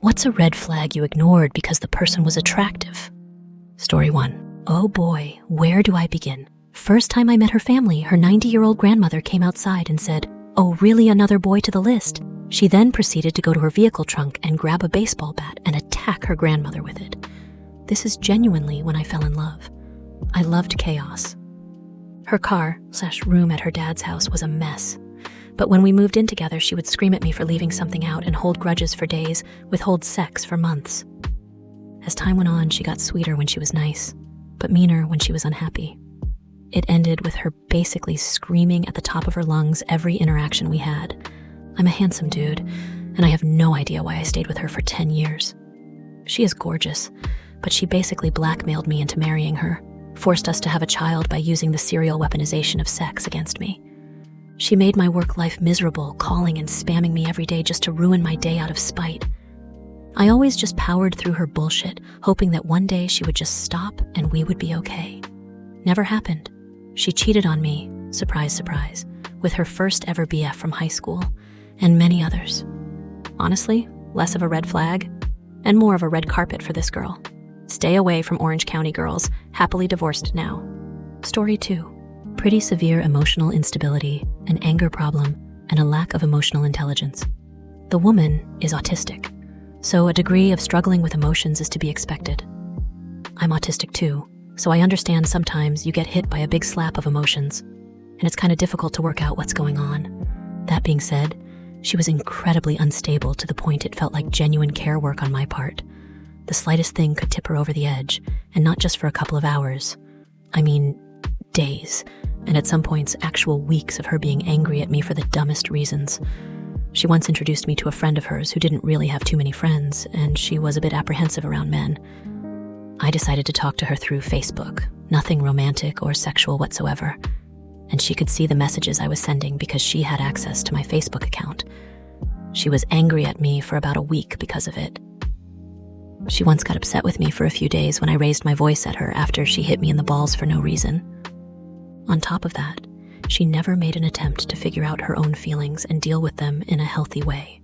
What's a red flag you ignored because the person was attractive? Story 1. Oh boy, where do I begin? First time I met her family, her 90-year-old grandmother came outside and said, "Oh, really, another boy to the list?" She then proceeded to go to her vehicle trunk and grab a baseball bat and attack her grandmother with it. This is genuinely when I fell in love. I loved chaos. Her car/room at her dad's house was a mess. But when we moved in together, she would scream at me for leaving something out and hold grudges for days, withhold sex for months. As time went on, she got sweeter when she was nice, but meaner when she was unhappy. It ended with her basically screaming at the top of her lungs every interaction we had. I'm a handsome dude, and I have no idea why I stayed with her for 10 years. She is gorgeous, but she basically blackmailed me into marrying her, forced us to have a child by using the serial weaponization of sex against me. She made my work life miserable, calling and spamming me every day just to ruin my day out of spite. I always just powered through her bullshit, hoping that one day she would just stop and we would be okay. Never happened. She cheated on me, surprise, surprise, with her first ever BF from high school, and many others. Honestly, less of a red flag, and more of a red carpet for this girl. Stay away from Orange County girls, happily divorced now. Story 2. Pretty severe emotional instability, an anger problem, and a lack of emotional intelligence. The woman is autistic, so a degree of struggling with emotions is to be expected. I'm autistic too, so I understand sometimes you get hit by a big slap of emotions, and it's kind of difficult to work out what's going on. That being said, she was incredibly unstable to the point it felt like genuine care work on my part. The slightest thing could tip her over the edge, and not just for a couple of hours. I mean, days, and at some points, actual weeks of her being angry at me for the dumbest reasons. She once introduced me to a friend of hers who didn't really have too many friends, and she was a bit apprehensive around men. I decided to talk to her through Facebook, nothing romantic or sexual whatsoever, and she could see the messages I was sending because she had access to my Facebook account. She was angry at me for about a week because of it. She once got upset with me for a few days when I raised my voice at her after she hit me in the balls for no reason. On top of that, she never made an attempt to figure out her own feelings and deal with them in a healthy way.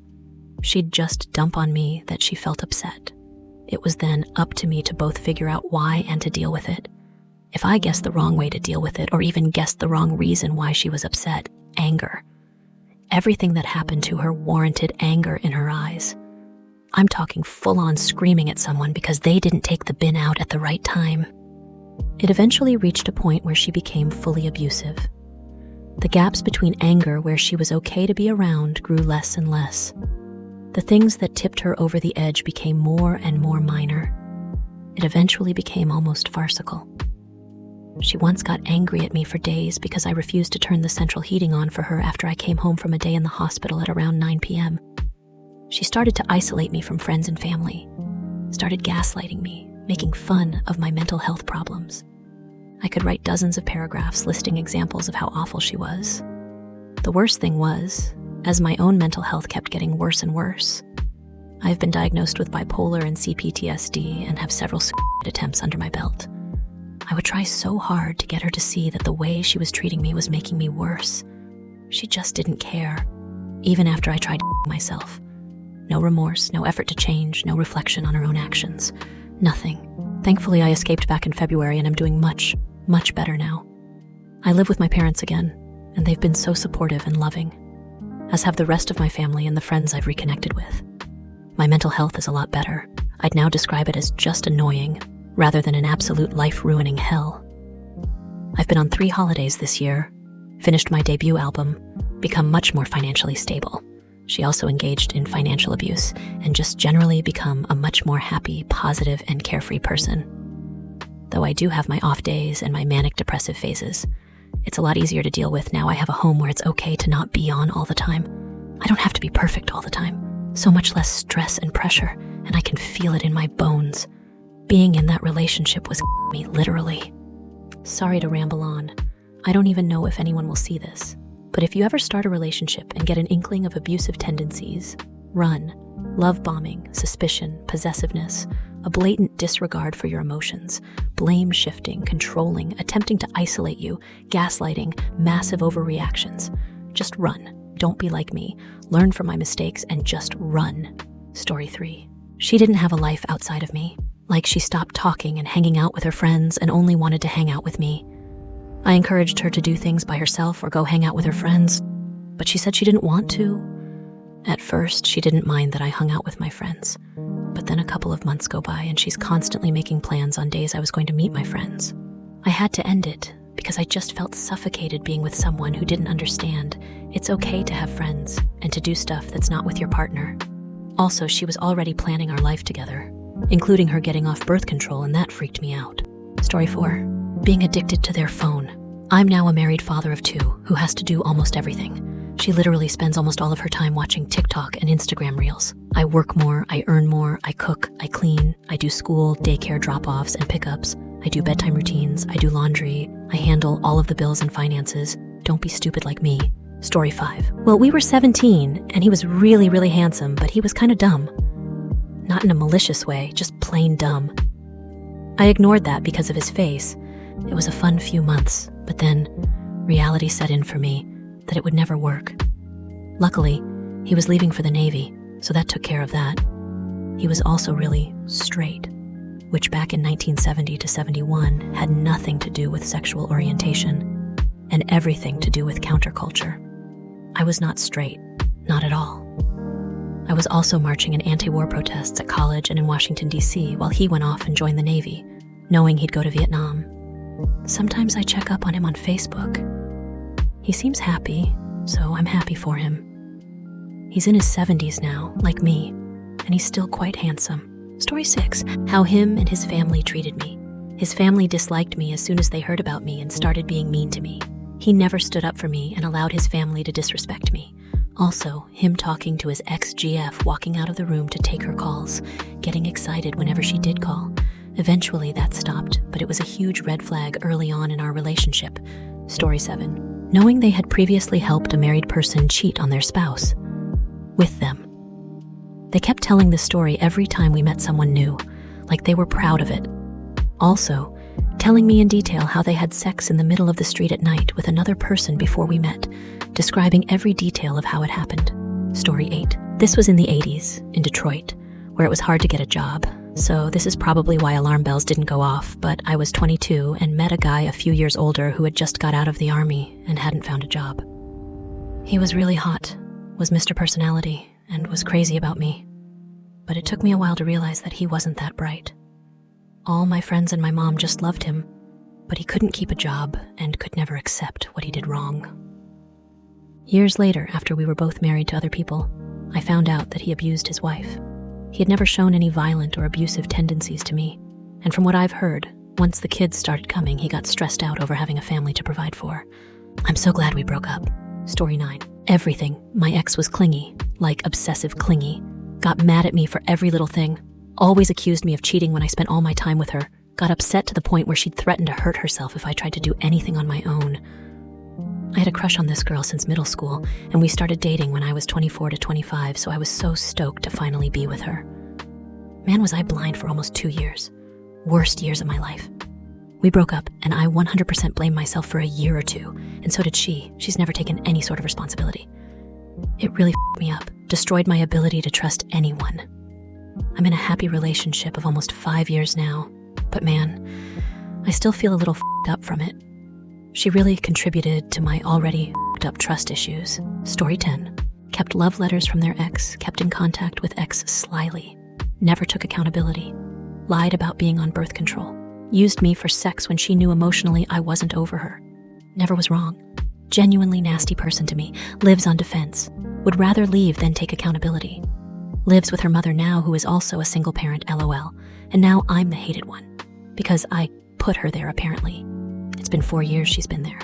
She'd just dump on me that she felt upset. It was then up to me to both figure out why and to deal with it. If I guessed the wrong way to deal with it, or even guessed the wrong reason why she was upset, anger. Everything that happened to her warranted anger in her eyes. I'm talking full-on screaming at someone because they didn't take the bin out at the right time. It eventually reached a point where she became fully abusive. The gaps between anger where she was okay to be around grew less and less. The things that tipped her over the edge became more and more minor. It eventually became almost farcical. She once got angry at me for days because I refused to turn the central heating on for her after I came home from a day in the hospital at around 9 p.m. She started to isolate me from friends and family, started gaslighting me, making fun of my mental health problems. I could write dozens of paragraphs listing examples of how awful she was. The worst thing was, as my own mental health kept getting worse and worse, I've been diagnosed with bipolar and CPTSD and have several suicide attempts under my belt. I would try so hard to get her to see that the way she was treating me was making me worse. She just didn't care, even after I tried myself. No remorse, no effort to change, no reflection on her own actions. Nothing. Thankfully, I escaped back in February and I'm doing much, much better now. I live with my parents again, and they've been so supportive and loving, as have the rest of my family and the friends I've reconnected with. My mental health is a lot better. I'd now describe it as just annoying, rather than an absolute life-ruining hell. I've been on 3 holidays this year, finished my debut album, become much more financially stable. She also engaged in financial abuse and just generally become a much more happy, positive, and carefree person. Though I do have my off days and my manic depressive phases, it's a lot easier to deal with now I have a home where it's okay to not be on all the time. I don't have to be perfect all the time. So much less stress and pressure, and I can feel it in my bones. Being in that relationship was me, literally. Sorry to ramble on. I don't even know if anyone will see this. But if you ever start a relationship and get an inkling of abusive tendencies, run. Love bombing, suspicion, possessiveness, a blatant disregard for your emotions, blame shifting, controlling, attempting to isolate you, gaslighting, massive overreactions. Just run. Don't be like me. Learn from my mistakes and just run. Story 3. She didn't have a life outside of me, like she stopped talking and hanging out with her friends and only wanted to hang out with me. I encouraged her to do things by herself or go hang out with her friends, but she said she didn't want to. At first, she didn't mind that I hung out with my friends, but then a couple of months go by and she's constantly making plans on days I was going to meet my friends. I had to end it because I just felt suffocated being with someone who didn't understand it's okay to have friends and to do stuff that's not with your partner. Also, she was already planning our life together, including her getting off birth control, and that freaked me out. Story 4. Being addicted to their phone. I'm now a married father of 2 who has to do almost everything. She literally spends almost all of her time watching TikTok and Instagram reels. I work more, I earn more, I cook, I clean, I do school, daycare drop-offs and pickups. I do bedtime routines, I do laundry, I handle all of the bills and finances. Don't be stupid like me. Story 5. Well, we were 17, and he was really, really handsome, but he was kind of dumb. Not in a malicious way, just plain dumb. I ignored that because of his face. It was a fun few months, but then reality set in for me that it would never work. Luckily, he was leaving for the Navy, so that took care of that. He was also really straight, which back in 1970 to 71 had nothing to do with sexual orientation and everything to do with counterculture. I was not straight, not at all. I was also marching in anti-war protests at college and in Washington, D.C. while he went off and joined the Navy, knowing he'd go to Vietnam. Sometimes I check up on him on Facebook. He seems happy, so I'm happy for him. He's in his 70s now, like me, and he's still quite handsome. Story 6. How him and his family treated me. His family disliked me as soon as they heard about me and started being mean to me. He never stood up for me and allowed his family to disrespect me. Also, him talking to his ex-GF, walking out of the room to take her calls, getting excited whenever she did call. Eventually that stopped, but it was a huge red flag early on in our relationship. Story 7. Knowing they had previously helped a married person cheat on their spouse. With them. They kept telling this story every time we met someone new, like they were proud of it. Also, telling me in detail how they had sex in the middle of the street at night with another person before we met, describing every detail of how it happened. Story 8. This was in the 80s, in Detroit, where it was hard to get a job. So this is probably why alarm bells didn't go off, but I was 22 and met a guy a few years older who had just got out of the army and hadn't found a job. He was really hot, was Mr. Personality, and was crazy about me. But it took me a while to realize that he wasn't that bright. All my friends and my mom just loved him, but he couldn't keep a job and could never accept what he did wrong. Years later, after we were both married to other people, I found out that he abused his wife. He had never shown any violent or abusive tendencies to me, and from what I've heard, once the kids started coming, he got stressed out over having a family to provide for. I'm so glad we broke up. Story 9. Everything. My ex was clingy, like obsessive clingy. Got mad at me for every little thing. Always accused me of cheating when I spent all my time with her. Got upset to the point where she'd threatened to hurt herself if I tried to do anything on my own. I had a crush on this girl since middle school, and we started dating when I was 24 to 25, so I was so stoked to finally be with her. Man, was I blind for almost 2 years. Worst years of my life. We broke up, and I 100% blamed myself for a year or two, and so did she. She's never taken any sort of responsibility. It really f***ed me up, destroyed my ability to trust anyone. I'm in a happy relationship of almost 5 years now, but man, I still feel a little f***ed up from it. She really contributed to my already f***ed up trust issues. Story 10. Kept love letters from their ex, kept in contact with ex slyly, never took accountability, lied about being on birth control, used me for sex when she knew emotionally I wasn't over her, never was wrong, genuinely nasty person to me, lives on defense, would rather leave than take accountability, lives with her mother now who is also a single parent LOL, and now I'm the hated one, because I put her there apparently. It's been 4 years she's been there.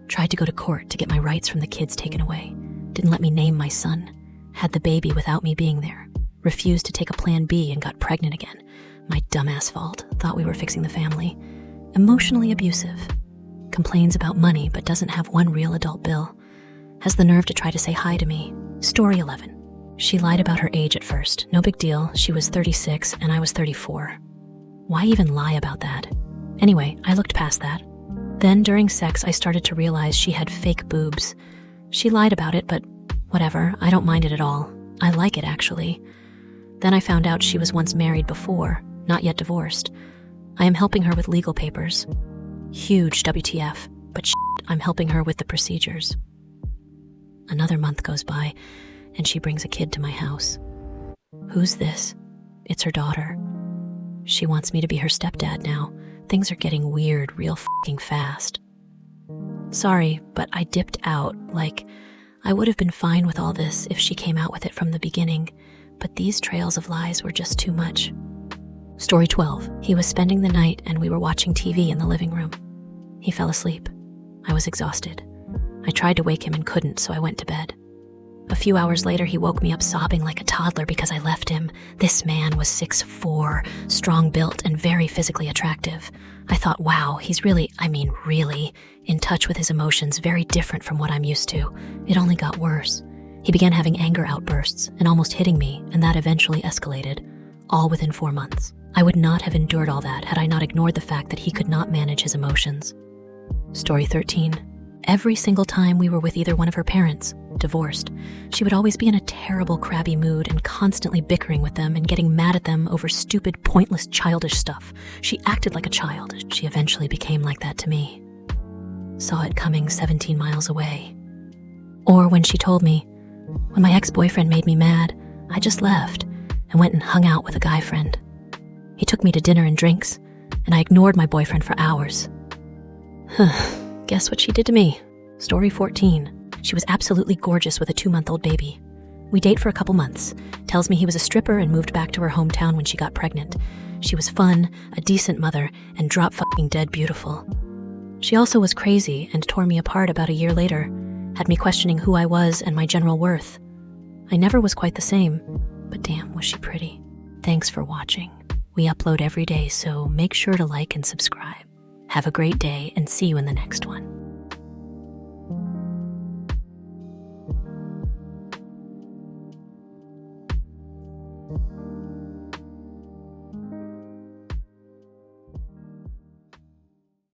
Tried to go to court to get my rights from the kids taken away. Didn't let me name my son. Had the baby without me being there. Refused to take a plan B and got pregnant again. My dumbass fault. Thought we were fixing the family. Emotionally abusive. Complains about money but doesn't have one real adult bill. Has the nerve to try to say hi to me. Story 11. She lied about her age at first. No big deal. She was 36 and I was 34. Why even lie about that? Anyway, I looked past that. Then during sex, I started to realize she had fake boobs. She lied about it, but whatever, I don't mind it at all. I like it, actually. Then I found out she was once married before, not yet divorced. I am helping her with legal papers. Huge WTF, but I'm helping her with the procedures. Another month goes by, and she brings a kid to my house. Who's this? It's her daughter. She wants me to be her stepdad now. Things are getting weird real f***ing fast. Sorry, but I dipped out. I would have been fine with all this if she came out with it from the beginning, but these trails of lies were just too much. Story 12. He was spending the night and we were watching TV in the living room. He fell asleep. I was exhausted. I tried to wake him and couldn't, so I went to bed. A few hours later, he woke me up sobbing like a toddler because I left him. This man was 6'4", strong-built and very physically attractive. I thought, wow, he's really, in touch with his emotions, very different from what I'm used to. It only got worse. He began having anger outbursts and almost hitting me, and that eventually escalated, all within 4 months. I would not have endured all that had I not ignored the fact that he could not manage his emotions. Story 13. Every single time we were with either one of her parents, divorced, she would always be in a terrible, crabby mood and constantly bickering with them and getting mad at them over stupid, pointless, childish stuff. She acted like a child. She eventually became like that to me. Saw it coming 17 miles away. Or when she told me, when my ex-boyfriend made me mad, I just left and went and hung out with a guy friend. He took me to dinner and drinks, and I ignored my boyfriend for hours. Guess what she did to me? Story 14. She was absolutely gorgeous with a 2-month-old baby. We date for a couple months. Tells me he was a stripper and moved back to her hometown when she got pregnant. She was fun, a decent mother, and drop-fucking-dead beautiful. She also was crazy and tore me apart about a year later, had me questioning who I was and my general worth. I never was quite the same, but damn, was she pretty. Thanks for watching. We upload every day, so make sure to like and subscribe. Have a great day and see you in the next one.